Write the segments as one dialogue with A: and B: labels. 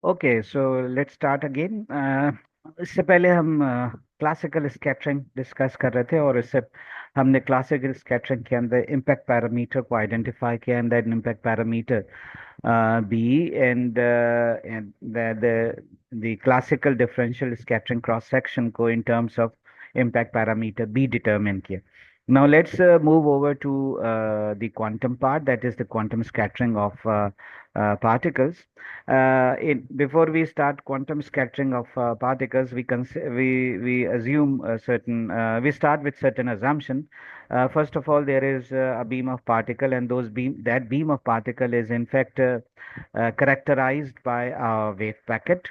A: Okay so let's start again. इससे पहले हम क्लासिकल स्कैटरिंग डिस्कस कर रहे थे, और इससे हमने क्लासिकल स्कैटरिंग के अंदर इम्पैक्ट पैरामीटर को आइडेंटिफाई किया, and that impact parameter B and the classical differential scattering cross section को in terms of impact parameter B determine किया. Now let's move over to the quantum part, that is the quantum scattering of particles. Before we start quantum scattering of particles, we assume a certain we start with certain assumption. First of all, there is a beam of particle, and that beam of particle is in fact characterized by a wave packet.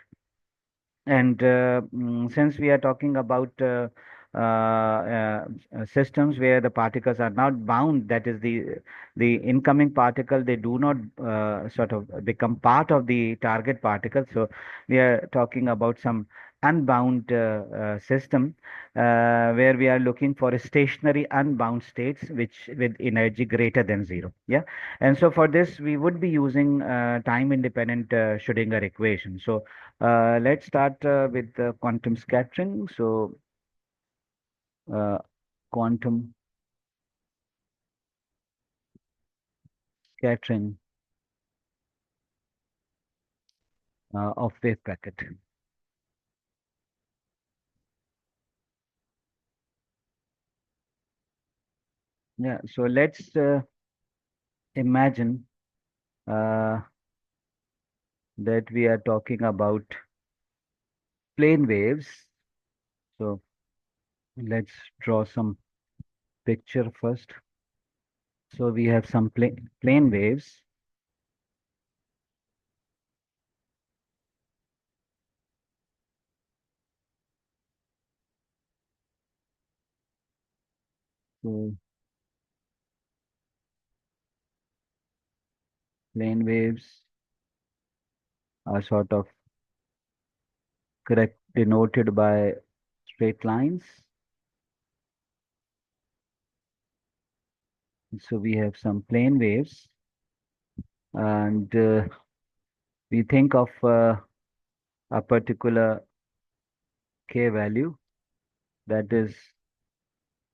A: And since we are talking about systems where the particles are not bound, that is the incoming particle, they do not sort of become part of the target particle. So we are talking about some unbound system where we are looking for a stationary unbound states which with energy greater than zero. Yeah, and so for this we would be using time independent Schrodinger equation. So let's start with the quantum scattering. So, uh, quantum scattering of wave packet. Yeah, so let's imagine uh, that we are talking about plane waves. So, let's draw some picture first. So, we have some plane waves. So, plane waves are sort of correct denoted by straight lines. So we have some plane waves, and we think of a particular k value, that is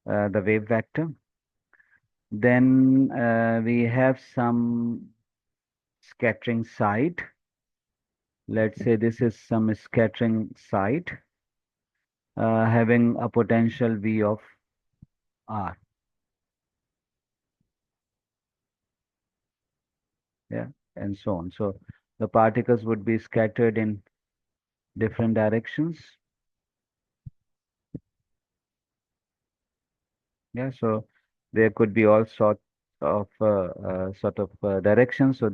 A: the wave vector. Then we have some scattering site. Let's say this is some scattering site having a potential V of R. Yeah, and so on. So the particles would be scattered in different directions. Yeah, so there could be all sorts of directions. So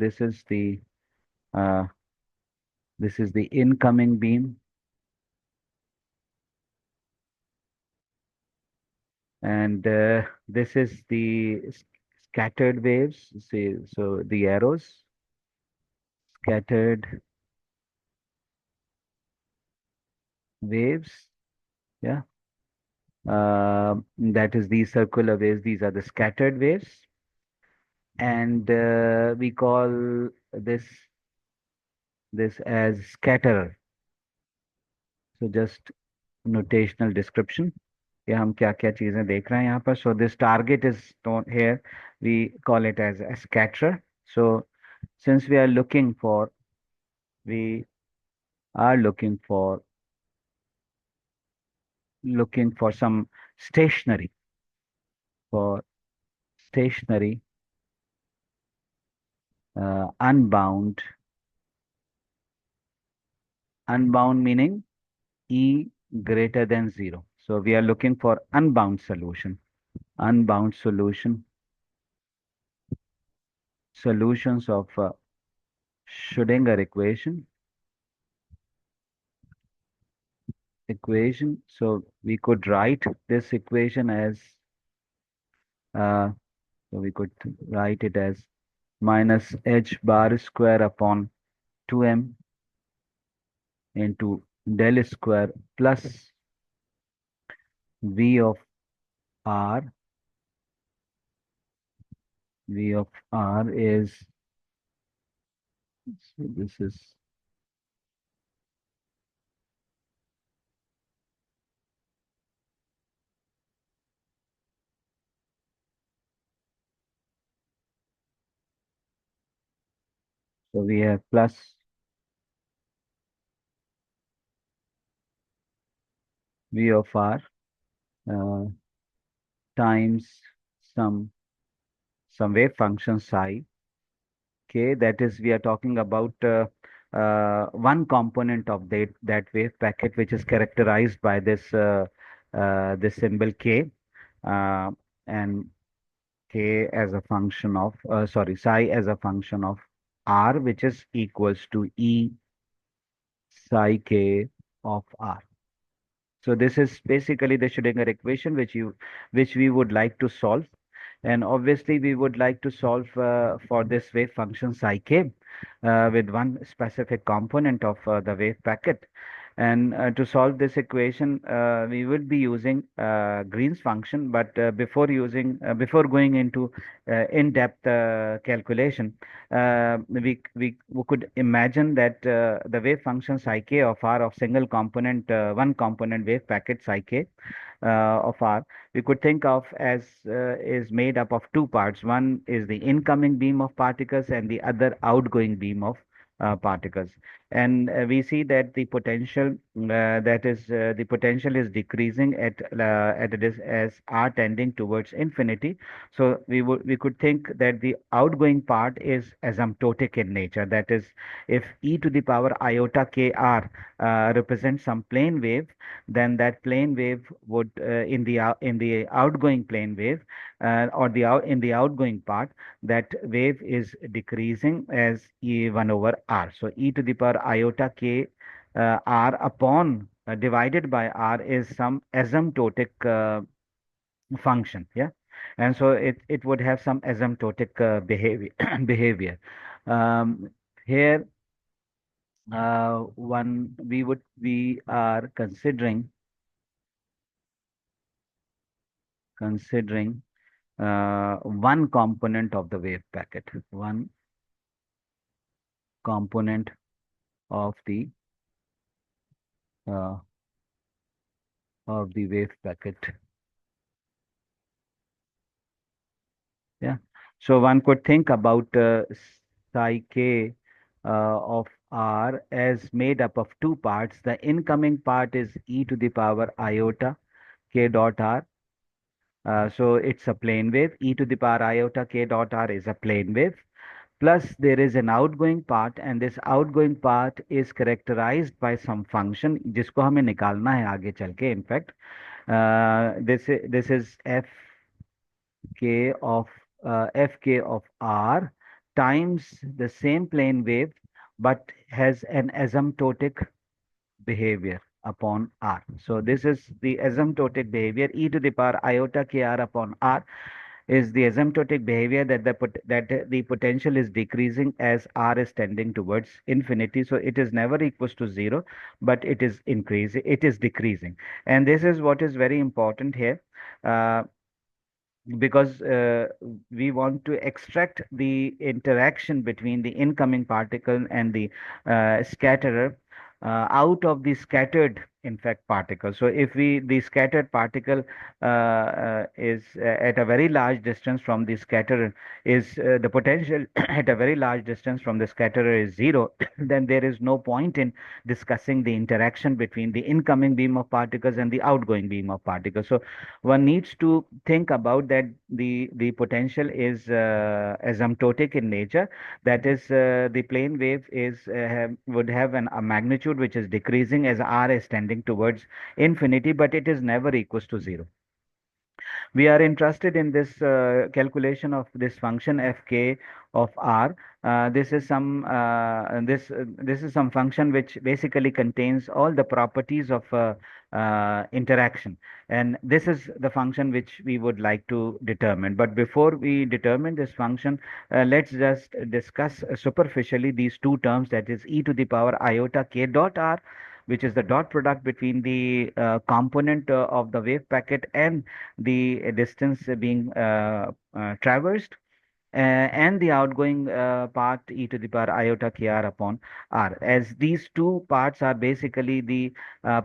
A: uh, this is the incoming beam, and this is the scattered waves. See, so the arrows, scattered waves. Yeah, that is these circular waves. These are the scattered waves, and we call this this as scatterer. So just notational description. कि हम क्या क्या चीजें देख रहे हैं यहाँ पर. So this target is here. We call it as a scatterer. So since we are looking for some stationary for stationary unbound, unbound meaning E greater than zero. So we are looking for unbound solutions of Schrodinger equation. So we could write this equation as uh, so we could write it as minus h bar square upon 2m into del square plus v of r. V of r is, so this is So we have plus V of r uh, times some some wave function psi k. That is, we are talking about one component of that wave packet, which is characterized by this symbol k, uh, and k as a function of sorry, psi as a function of r, which is equals to e psi k of r. So this is basically the Schrödinger equation which we would like to solve. And obviously, we would like to solve for this wave function psi k with one specific component of the wave packet. And to solve this equation, we will be using Green's function. But before going into in-depth calculation, we could imagine that the wave function psi k of r of single component one component wave packet psi k of r, we could think of as is made up of two parts. One is the incoming beam of particles and the other outgoing beam of particles. And we see that the potential is decreasing at this as r tending towards infinity. So we could think that the outgoing part is asymptotic in nature. That is, if e to the power iota k r represents some plane wave, then that plane wave would in the outgoing plane wave or in the outgoing part, that wave is decreasing as e1 over r. So e to the power iota k r upon divided by r is some asymptotic function, yeah. And so it would have some asymptotic behavior. um, Here one we are considering one component of the wave packet, one component of uh, the wave packet. Yeah. So one could think about psi k of r as made up of two parts. The incoming part is e to the power iota k dot r. So it's a plane wave. E to the power iota k dot r is a plane wave. Plus there is an outgoing part, and this outgoing part is characterized by some function जिसको हमें निकालना है आगे चल के. In fact, this is fk of r times the same plane wave, but has an asymptotic behavior upon r. So this is the asymptotic behavior. E to the power iota k r upon r is the asymptotic behavior that the potential is decreasing as r is tending towards infinity. So it is never equals to zero, but it is increasing. It is decreasing, and this is what is very important here. Because we want to extract the interaction between the incoming particle and the scatterer out of the scattered, in fact, particle. So if the scattered particle is at a very large distance from the scatterer, is the potential at a very large distance from the scatterer is zero, then there is no point in discussing the interaction between the incoming beam of particles and the outgoing beam of particles. So one needs to think about that the potential is asymptotic in nature. That is, the plane wave would have a magnitude which is decreasing as r is tending towards infinity, but it is never equals to zero. We are interested in this calculation of this function fk of r. This is some function which basically contains all the properties of interaction, and this is the function which we would like to determine. But before we determine this function, let's just discuss superficially these two terms, that is e to the power iota k dot r, which is the dot product between the component of the wave packet and the distance being traversed, and the outgoing part e to the power iota kr upon r, as these two parts are basically the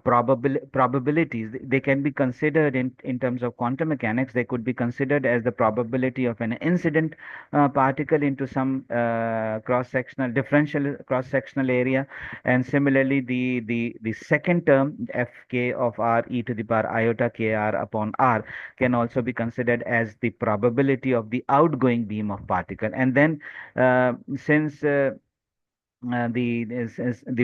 A: probabilities. They can be considered in terms of quantum mechanics. They could be considered as the probability of an incident particle into some cross-sectional differential cross-sectional area, and similarly the second term fk of r e to the power iota kr upon r can also be considered as the probability of the outgoing beam of particle. And then since the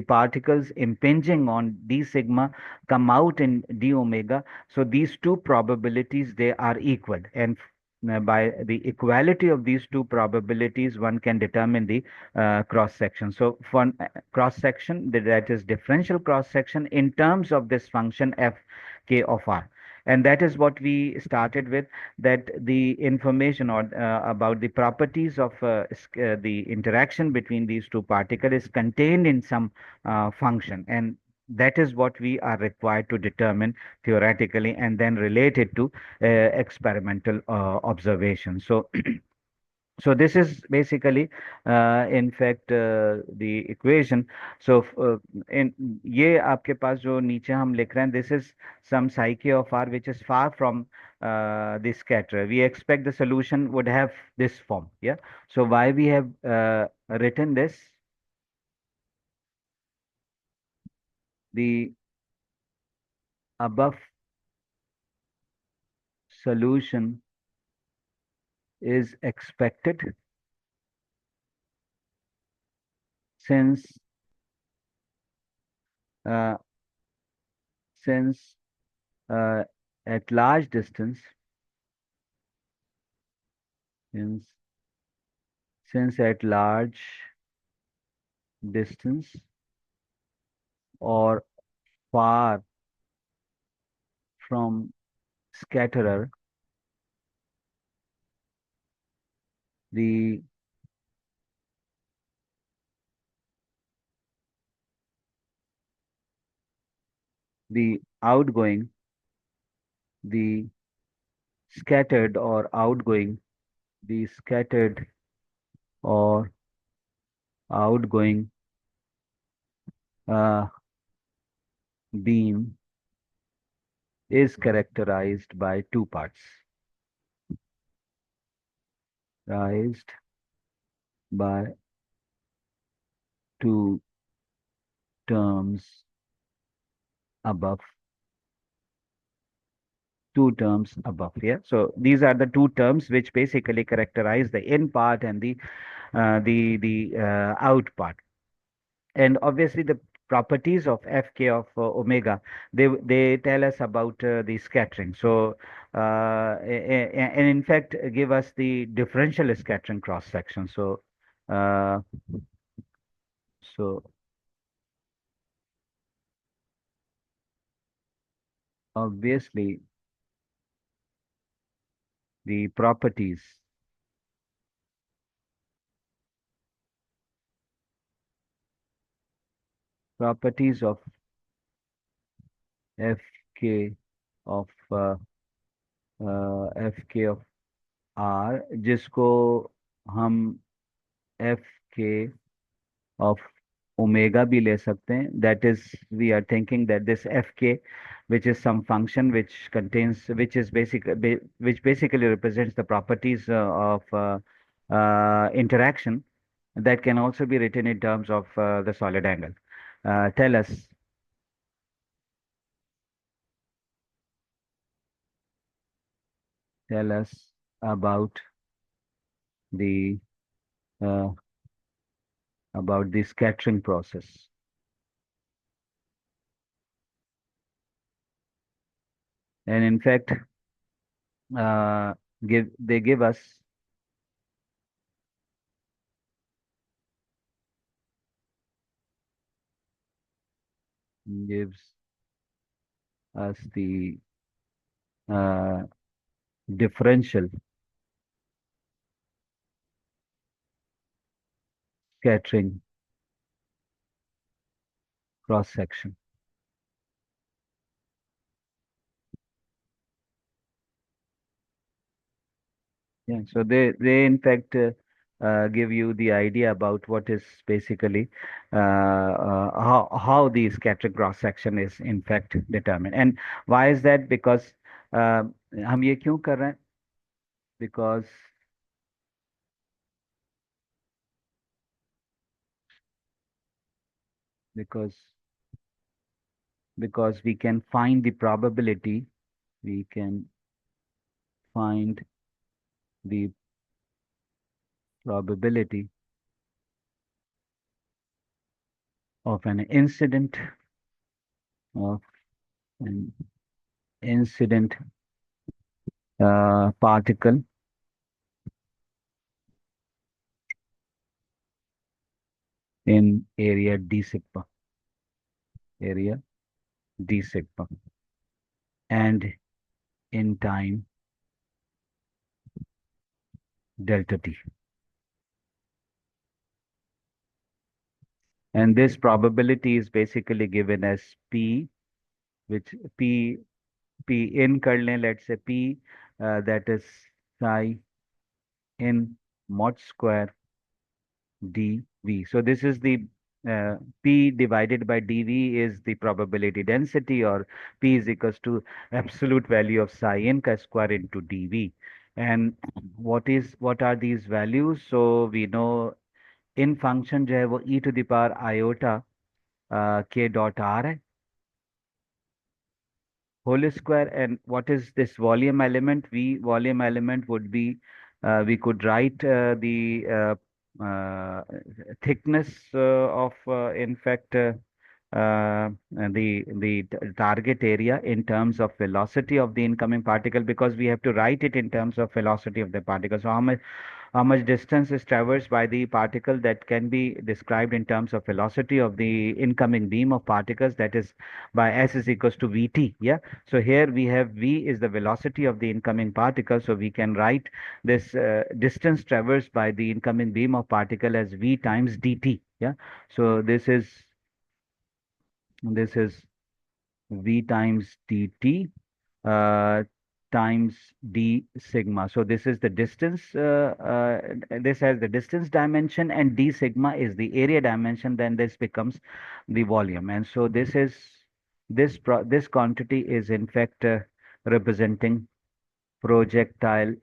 A: particles impinging on d sigma come out in d omega, so these two probabilities, they are equal, and by the equality of these two probabilities one can determine the cross section. So for cross section, that is differential cross section in terms of this function f k of r. And that is what we started with, that the information or about the properties of the interaction between these two particles is contained in some function, and that is what we are required to determine theoretically and then relate it to experimental observation. So so this is basically in fact the equation. So in ये आपके पास जो नीचे हम लिख रहे हैं, this is some psi k of r which is far from the scatter. We expect the solution would have this form. Yeah. So why we have written this, the above solution is expected since uh, since uh, at large distance, since at large distance or far from scatterer, the outgoing, the scattered or outgoing, the scattered or outgoing uh, beam is characterized by two parts, characterized by two terms above, yeah. So these are the two terms which basically characterize the in part and the out part. And obviously the properties of fk of omega, they tell us about the scattering. So and in fact give us the differential scattering cross section. So uh, so obviously the properties of fk of fk of r, जिसको हम fk of omega भी ले सकते हैं. That is, we are thinking that this fk, which is some function which contains, which basically represents the properties of interaction, that can also be written in terms of the solid angle. Tell us. Tell us about the uh, scattering process. And in fact, uh, give us gives us the uh, differential scattering cross section. Yeah, so they in fact give you the idea about what is basically how the scattering cross section is in fact determined. And why is that? Because uh, हम ये क्यों कर रहे हैं? Because because because we can find the probability, we can find the probability of an of an incident particle in area d sigma, area d sigma, and in time delta t. And this probability is basically given as p, which p in kar lein, let's say p that is psi in mod square dv. So this is the p divided by dv is the probability density, or p is equals to absolute value of psi n ka square into dv. And what are these values? So we know in function जो है वो e to the power iota k dot r है whole square. And what is this volume element? V volume element would be we could write the thickness of in fact target area in terms of velocity of the incoming particle, because we have to write it in terms of velocity of the particle. So how much distance is traversed by the particle, that can be described in terms of velocity of the incoming beam of particles, that is by s is equals to vt. Yeah. So here we have v is the velocity of the incoming particle, so we can write this distance traversed by the incoming beam of particle as v times dt. Yeah. So this is v times dt uh, times d sigma. So this is the distance. This has the distance dimension, and d sigma is the area dimension. Then this becomes the volume. And so this quantity is in fact representing projectile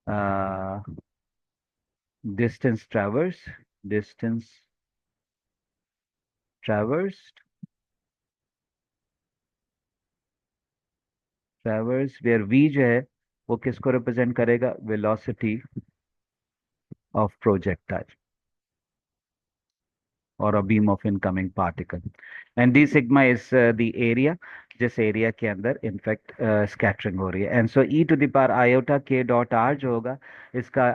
A: uh, distance distance traversed, where v जो है वो किसको represent करेगा? Velocity of projectile or a beam of incoming particle. And d sigma is the area, जिस area के अंदर in fact scattering हो रही है. And so E to the power iota K dot R जो होगा, इसका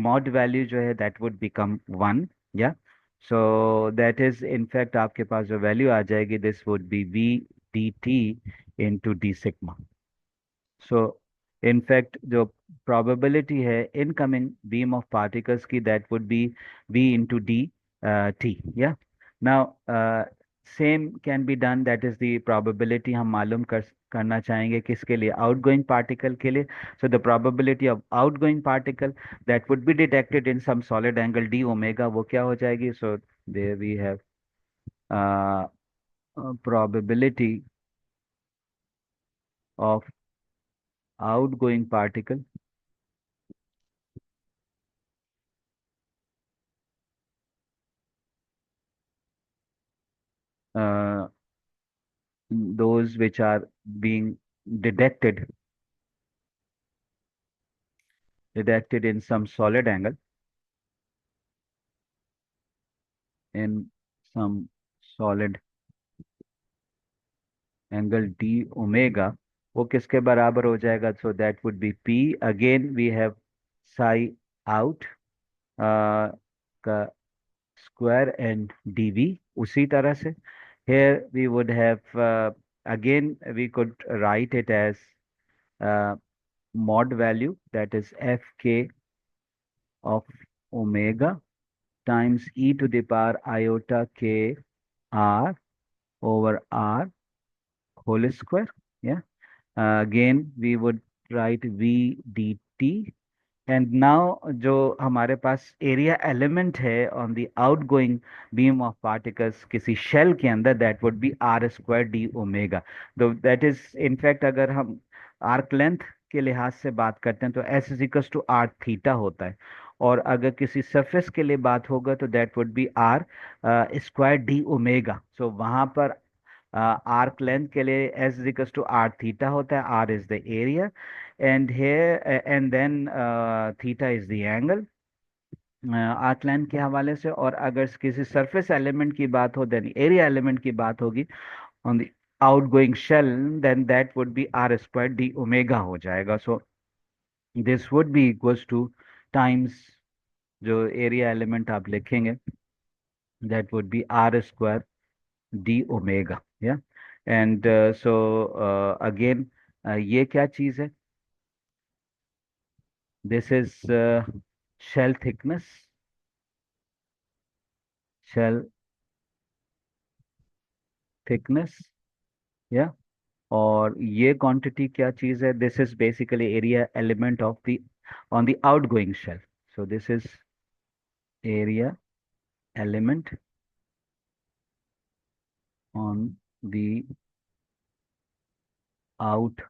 A: मॉड वैल्यू जो है दैट वुड बिकम 1. या सो दैट इज इनफैक्ट आपके पास जो वैल्यू आ जाएगी, this would be V D T into D sigma. So in fact जो probability है incoming beam of particles की, that would be v into d t. Yeah. Now same can be done, that is the probability हम मालूम करना चाहेंगे किसके लिए? outgoing particle के लिए. So the probability of outgoing particle that would be detected in some solid angle d omega, वो क्या हो जाएगी? So there we have uh, probability of outgoing particle, uh, those which are being detected in some solid angle, in some solid angle d omega, वो किसके बराबर हो जाएगा? So that would be p. Again we have psi out का square and dv. उसी तरह से here we would have again we could write it as uh, mod value, that is fk of omega times e to the power iota k r over r whole square. Yeah. Again, we would write v d T. And now जो हमारे पास area element है on the outgoing beam of particles किसी shell के अंदर, that would be R square D omega. तो that is in fact अगर हम आर्क लेंथ के लिहाज से बात करते हैं तो S is equal to R theta होता है। और अगर किसी सरफेस के लिए बात होगा तो that would be R square D omega. So वहां पर आर्क लेंथ के लिए S is equal to R theta होता है, R is the area and here and then theta is the angle arc length के हवाले से। और अगर किसी सरफेस एलिमेंट की बात हो, देन एरिया एलिमेंट की बात होगी on the outgoing shell, then that would be R square D omega हो जाएगा। So this would be equals to times जो एरिया एलिमेंट आप लिखेंगे, that would be R square D omega. या and so again ये क्या चीज है? This is shell thickness, shell thickness. या और ये क्वांटिटी क्या चीज है? This is basically area element of the on the outgoing shell. So this is area element on the outgoing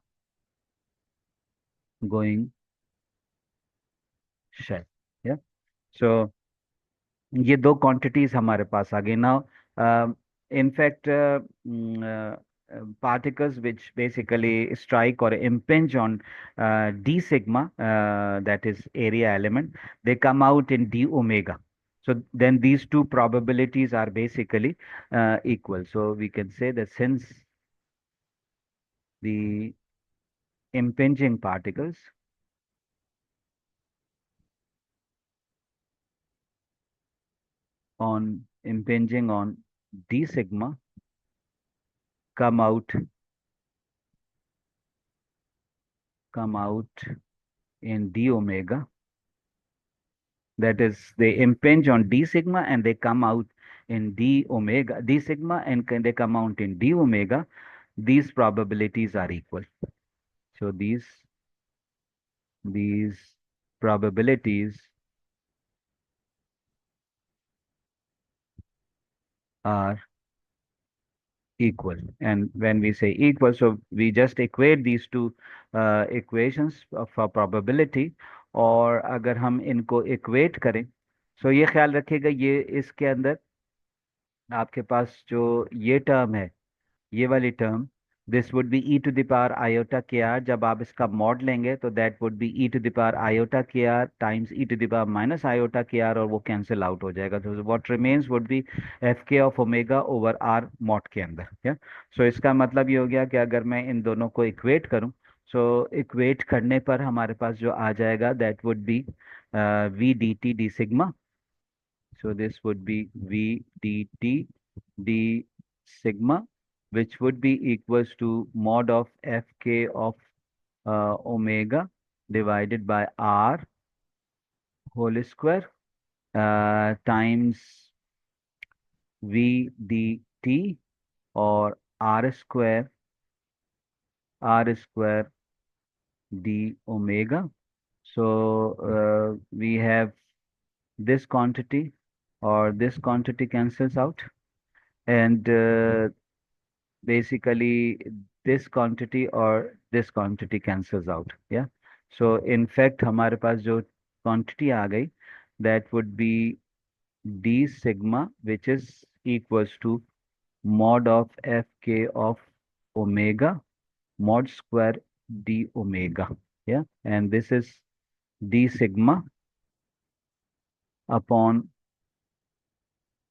A: shell. या सो ये दो क्वांटिटीज हमारे पास आ गई now. In fact particles which basically strike or impinge on d sigma, that is area element, they come out in d omega. So then these two probabilities are basically equal. So we can say that since the impinging particles on impinging on d sigma come out come out in d omega, that is they impinge on d sigma and they come out in d omega, d sigma, and they come out in d omega, these probabilities are equal. So these probabilities are equal. And when we say equal, so we just equate these two equations for probability। और अगर हम इनको equate करें, सो ये ख्याल रखिएगा ये इसके अंदर आपके पास जो ये टर्म है, ये वाली term, this would be E to the power iota K R. जब आप इसका मॉड लेंगे तो that would be E to the power iota K R times E to the power minus iota K R, और वो cancel out हो जाएगा। तो what remains would be F K of omega over R mod के अंदर। क्या सो इसका मतलब ये हो गया कि अगर मैं इन दोनों को इक्वेट करूं, सो इक्वेट करने पर हमारे पास जो आ जाएगा that would be V D T D sigma. So this would be V dt d sigma, which would be equals to mod of Fk of omega divided by R whole square times V dt or R square d omega. So we have this quantity or this quantity cancels out, and basically this quantity or this quantity cancels out। yeah so in fact हमारे पास जो quantity आ गई, that would be d sigma, which is equals to mod of fk of omega mod square d omega। and this is d sigma upon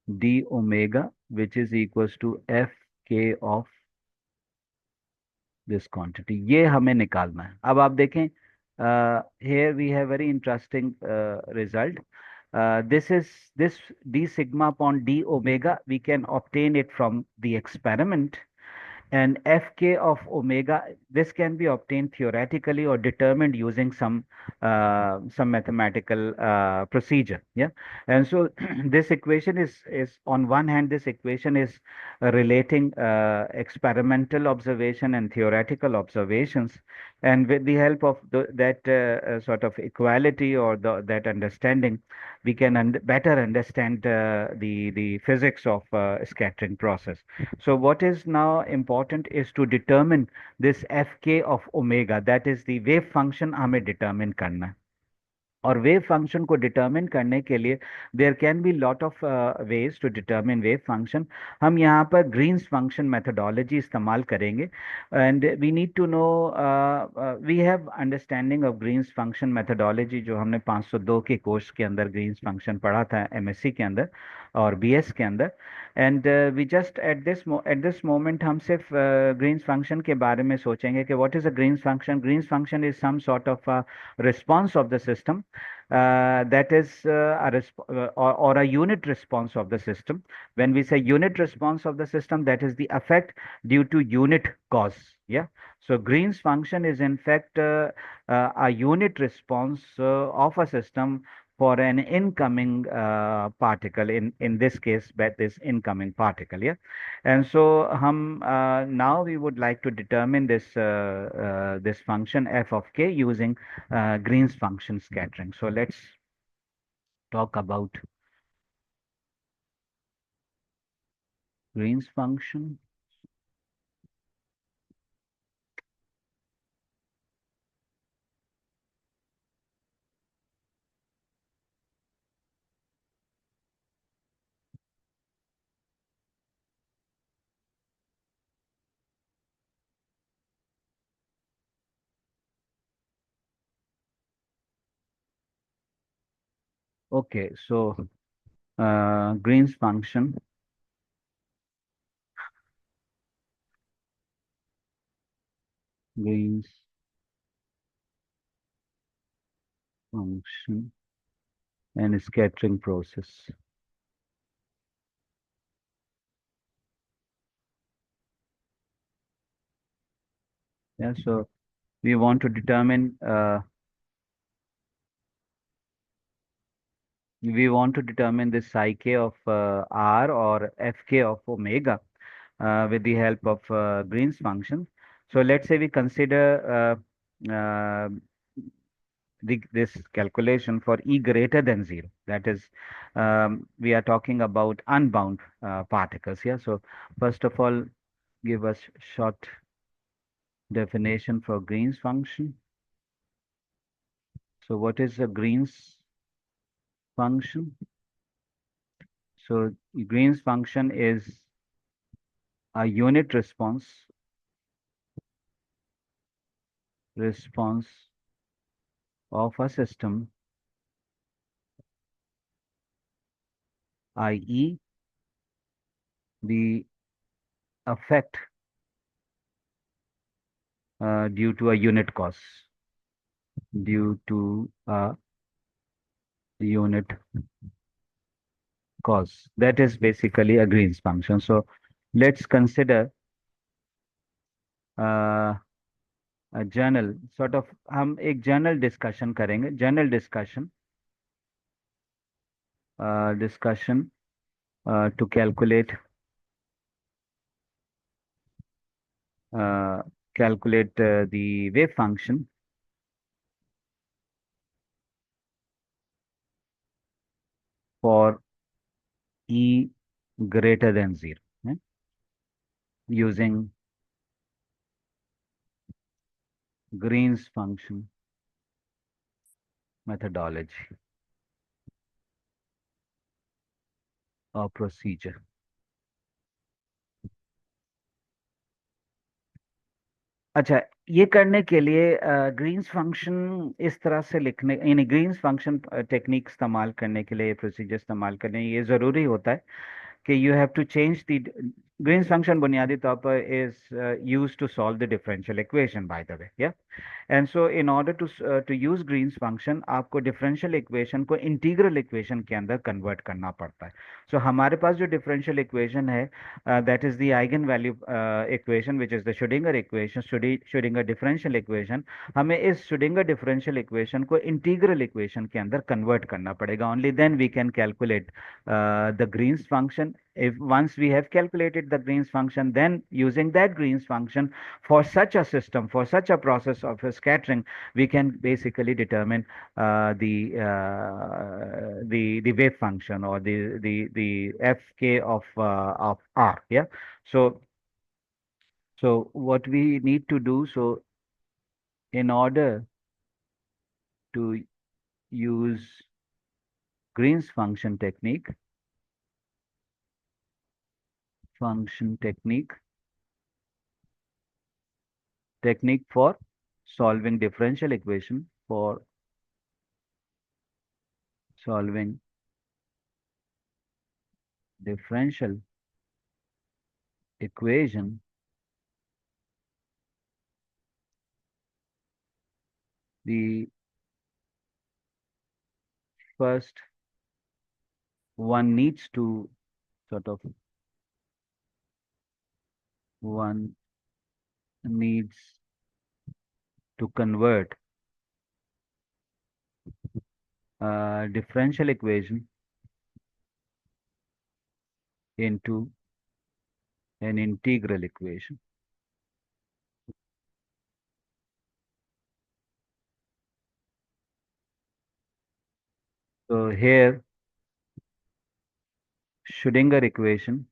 A: d omega, which is equals to fk of this quantity. ये हमें निकालना है। अब आप देखें, here we have very interesting result। This d sigma upon d omega we can obtain it from the experiment, and fk of omega, this can be obtained theoretically or determined using some mathematical procedure. Yeah. And so this equation is on one hand, this equation is relating experimental observation and theoretical observations, and with the help of that sort of equality or that understanding, we can better understand the physics of scattering process. So what is now important is to determine this fk of omega, that is the wave function हमें determine करना है. और wave function को determine करने के लिए there can be lot of ways to determine wave function. हम यहाँ पर ग्रीन्स फंक्शन मेथोडोलॉजी इस्तेमाल करेंगे. And we need to know, we have understanding of Green's function methodology, जो हमने 502 के कोर्स के अंदर ग्रीन्स फंक्शन पढ़ा था एमएससी के अंदर और बीएस के अंदर. And we just at this moment हम सिर्फ ग्रीन्स फंक्शन के बारे में सोचेंगे कि what is a Green's function. Green's function is some sort of response of the system, that is or a unit response of the system. When we say unit response of the system, that is the effect due to unit cause. Yeah. So Green's function is in fact a unit response of a system for an incoming particle, in this case that is incoming particle. Yeah. And so now we would like to determine this function f of k using Green's function scattering. So let's talk about Green's function. Okay, so Green's function, Green's function and scattering process. Yeah, so we want to determine this psi k of r or fk of omega with the help of Green's function. So let's say we consider this calculation for e greater than 0. That is, we are talking about unbound particles here. So first of all, give us short definition for Green's function. So what is a Green's function? So Green's function is a unit response of a system, i.e. the effect due to a unit cause, due to a unit cause. That is basically a Green's function. So let's consider a journal sort of, हम एक journal discussion करेंगे, journal discussion to calculate the wave function for e greater than 0, using Green's function methodology or procedure. अच्छा, ये करने के लिए Green's function इस तरह से लिखने, यानी ग्रीन्स फंक्शन टेक्निक इस्तेमाल करने के लिए, प्रोसीजर इस्तेमाल करने, ये ज़रूरी होता है कि you have to change the Green's function बुनियादी तौर पर is used to solve the differential equation, by the way. Yeah. And so in order to use Green's function आपको डिफरेंशियल इक्वेशन को इंटीग्रल इक्वेशन के अंदर कन्वर्ट करना पड़ता है. सो हमारे पास जो डिफरेंशियल इक्वेशन है, that is the eigenvalue equation which is the Schrodinger equation, Schrodinger differential equation. हमें इस श्रोडिंगर डिफरेंशियल इक्वेशन को इंटीग्रल इक्वेशन के अंदर कन्वर्ट करना पड़ेगा. Only then we can calculate the Green's function. If once we have calculated the Green's function, then using that Green's function for such a system, for such a process of scattering, we can basically determine the wave function, or the fk of r. Yeah. So what we need to do, so in order to use Green's technique for solving differential equation, for solving differential equation, the first one needs to sort of one needs to convert a differential equation into an integral equation. So here Schrödinger equation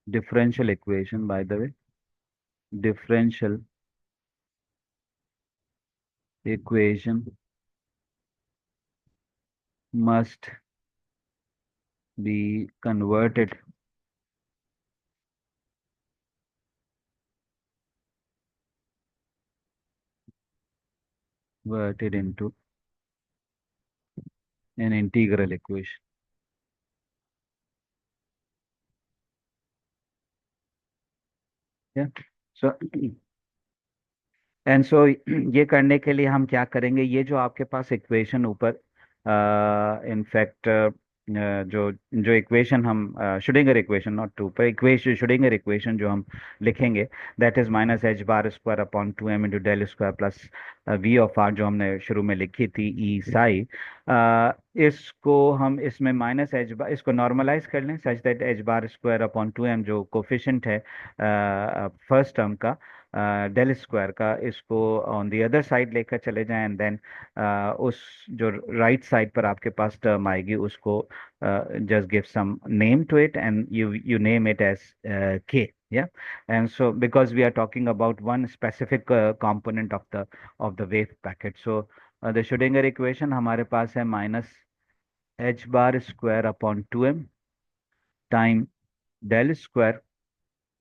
A: differential equation, by the way, differential equation must be converted into an integral equation. Yeah. So and so ये करने के लिए हम क्या करेंगे, ये जो आपके पास इक्वेशन ऊपर, इनफैक्ट जो जो इक्वेशन हम शुडिंगर इक्वेशन, नॉट टू पर इक्वेशन, शुडिंगर इक्वेशन जो हम लिखेंगे, that is minus H bar square upon 2m into del square plus V of R, जो हमने शुरू में लिखी थी ई साई. इसको हम इसमें माइनस एच बार, इसको नॉर्मलाइज कर लें such that H bar square upon 2m जो कोफिशिएंट है फर्स्ट टर्म का, डेल स्क्वायर का, इसको ऑन द अदर साइड लेकर चले जाएं, एंड देन उस जो राइट साइड पर आपके पास टर्म आएगी उसको just give some name to it, and you name it as k. Yeah. And so because we are talking about one specific component of the wave packet, so the Schrödinger equation हमारे पास है minus H bar square upon 2m time del square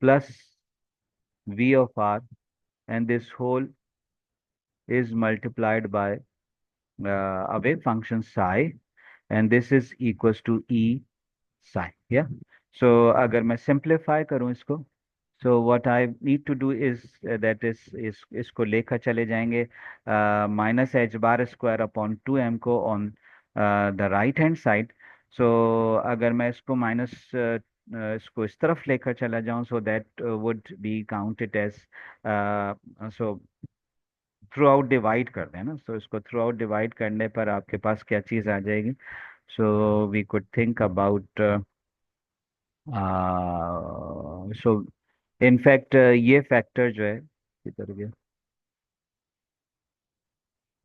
A: plus v of r, and this whole is multiplied by a wave function psi, and this is equals to e psi. Yeah. So अगर मैं simplify करूँ इसको, so what I need to do is that is इसको लेकर चले जाएंगे minus H bar square upon 2m को on the right hand side. So अगर मैं इसको माइनस इसको इस तरफ लेकर चला जाऊं, so that would be counted as, so throughout divide कर दें ना, सो इसको थ्रू आउट डिवाइड करने पर आपके पास क्या चीज़ आ जाएगी. So we could think about, so in fact ये फैक्टर जो है किधर गया,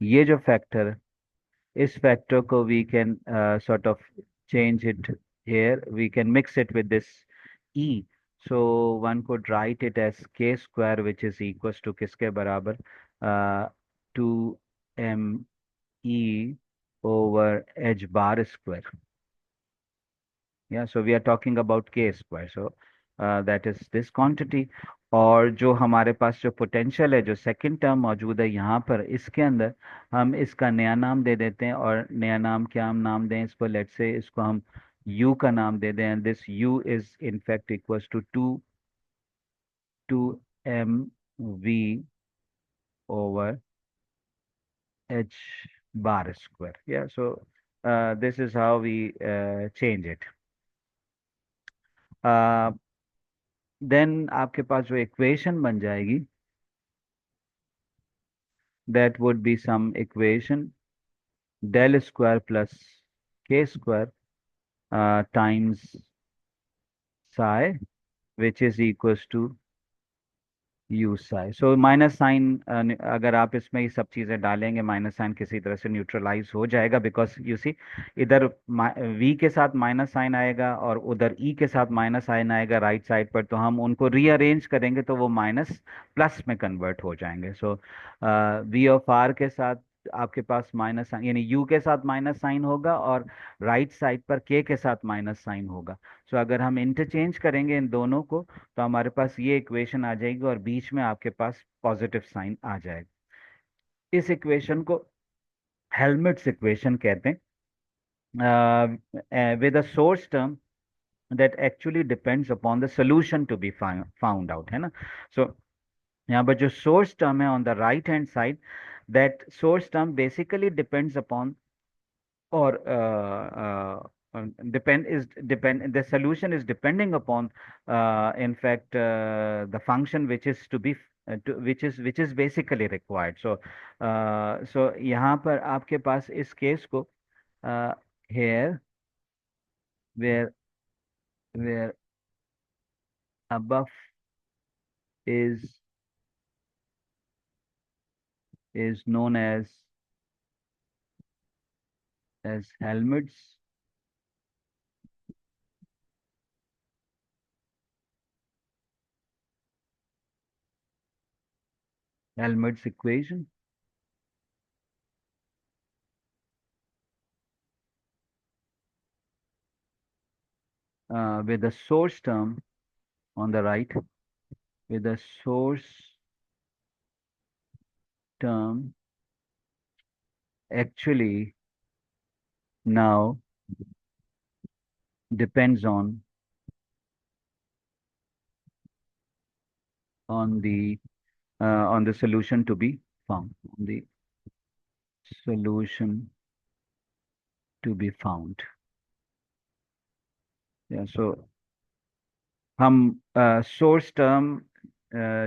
A: ये जो फैक्टर है, इस फैक्टर को we can sort of change it here, we can mix it with this e. So one could write it as k square, which is equals to किसके बराबर, 2m e over h bar square. Yeah, so we are talking about k square. So that is this quantity. और जो हमारे पास जो potential है, जो second term मौजूद है यहाँ पर इसके अंदर, हम इसका नया नाम दे देते हैं। और नया नाम क्या हम नाम दें इसको? लेट्स से इसको हम u का नाम दे दें। And this u is in fact equals to two M V over h bar square. Yeah, so this is how we change it. Then आपके पास जो इक्वेशन बन जाएगी, that would be some equation del square plus k square times psi, which is equals to U psi. So minus sign, अगर आप इसमें ये सब चीज़ें डालेंगे, माइनस साइन किसी तरह से न्यूट्रलाइज हो जाएगा, बिकॉज यू सी इधर वी के साथ माइनस साइन आएगा और उधर ई के साथ माइनस साइन आएगा राइट साइड पर, तो हम उनको रीअरेंज करेंगे तो वो माइनस प्लस में कन्वर्ट हो जाएंगे। सो वी ऑफ आर के साथ आपके पास माइनस साइन, यानी यू के साथ माइनस साइन होगा और राइट साइड पर के साथ माइनस साइन होगा। सो अगर हम इंटरचेंज करेंगे इन दोनों को, तो हमारे पास ये इक्वेशन आ जाएगी और बीच में आपके पास पॉजिटिव साइन आ जाएगा। इस इक्वेशन को हेल्महोल्ट्ज इक्वेशन कहते हैं, with a source term that actually depends upon the solution to be found out, है ना। सो यहाँ पर जो सोर्स टर्म है on the right hand side, that source term basically depends upon, or depend the solution is depending upon in fact the function which is to be which is basically required. So so यहाँ पर आपके पास इस case को here where above is known as Helmholtz equation, with the source term on the right, with the source term actually now depends on the on the solution to be found, on the solution to be found. Yeah, so हम source term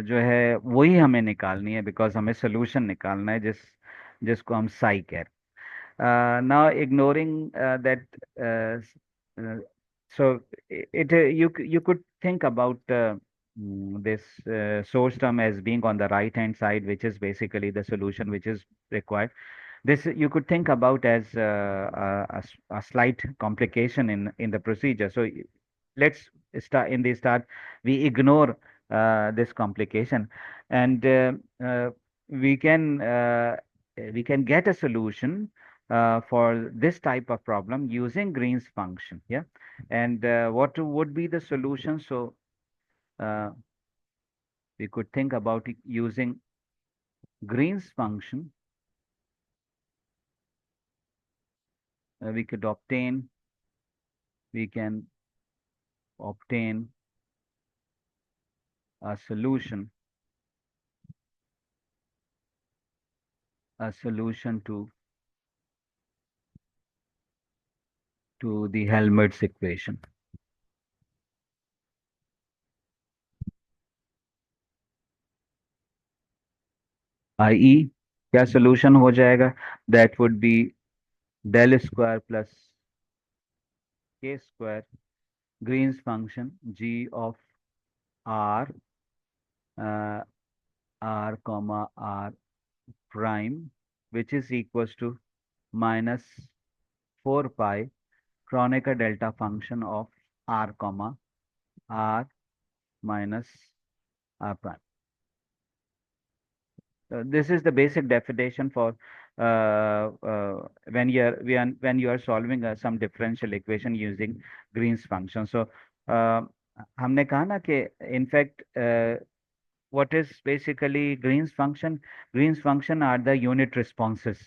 A: जो है वही हमें निकालनी है, because हमें solution निकालना है जिसको हम साई कह रहे हैं। Now ignoring that, so you could think about this source term as being on the right hand side, which is basically the solution which is required. This you could think about as a slight complication in the procedure. So let's start in the start. We ignore this complication, and we can uh, we can get a solution for this type of problem using Green's function. Yeah, and what would be the solution? So uh, we could think about it using Green's function. We could obtain. We can obtain a solution, to the Helmholtz equation, i.e. क्या solution हो जाएगा? That would be del square plus k square Green's function g of r r comma r prime, which is equals to minus 4 pi Kronecker delta function of r comma r minus r prime. This is the basic definition for when you are solving some differential equation using Green's function. So हमने कहा ना कि in fact what is basically Green's function? Green's function are the unit responses.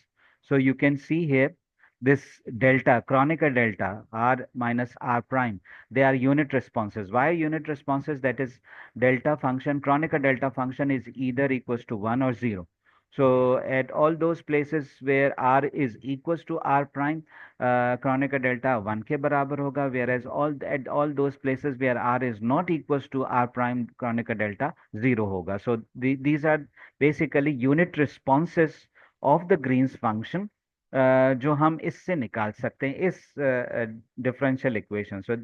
A: So you can see here this delta, Kronecker delta, R minus R prime. They are unit responses. Why unit responses? That is delta function, Kronecker delta function is either equals to 1 or 0. So at all those places where R is equals to R prime, Kronecker delta 1 के बराबर होगा, whereas at all those places where R is not equals to R prime, Kronecker delta 0 होगा. So these are basically unit responses of the Green's function, जो हम इससे निकाल सकते हैं इस differential equation. So